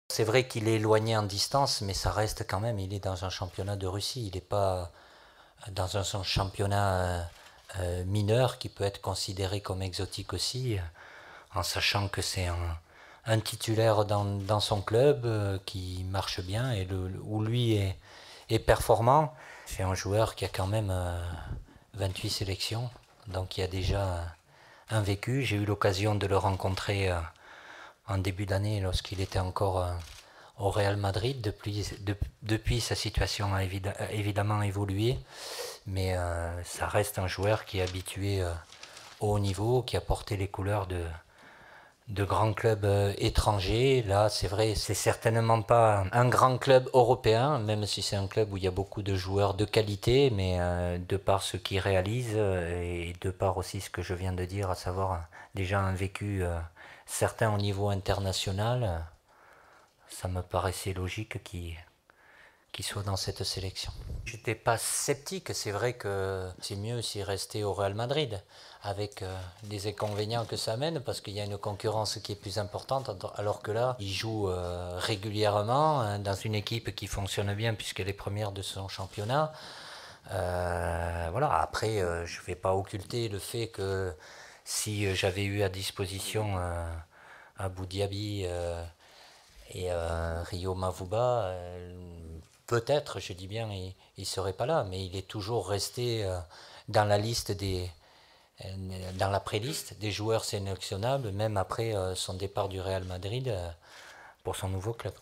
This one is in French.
C'est vrai qu'il est éloigné en distance, mais ça reste quand même, il est dans un championnat de Russie, il n'est pas dans un championnat mineur qui peut être considéré comme exotique aussi, en sachant que c'est un titulaire dans son club qui marche bien et où lui est performant. C'est un joueur qui a quand même 28 sélections, donc il y a déjà un vécu. J'ai eu l'occasion de le rencontrer en début d'année lorsqu'il était encore au Real Madrid. Depuis sa situation a évidemment évolué, mais ça reste un joueur qui est habitué au haut niveau, qui a porté les couleurs de grands clubs étrangers. Là, c'est vrai, c'est certainement pas un grand club européen, même si c'est un club où il y a beaucoup de joueurs de qualité, mais de par ce qu'ils réalisent et de par aussi ce que je viens de dire, à savoir déjà un vécu certain au niveau international, ça me paraissait logique qu'il soit dans cette sélection. J'étais pas sceptique, c'est vrai que c'est mieux s'il restait au Real Madrid, avec les inconvénients que ça amène, parce qu'il y a une concurrence qui est plus importante, alors que là, il joue régulièrement dans une équipe qui fonctionne bien, puisqu'elle est première de son championnat. Voilà, après, je ne vais pas occulter le fait que si j'avais eu à disposition Abu Dhabi et Rio Mavuba, peut-être, je dis bien, il ne serait pas là, mais il est toujours resté dans la liste dans la pré-liste des joueurs sélectionnables, même après son départ du Real Madrid pour son nouveau club.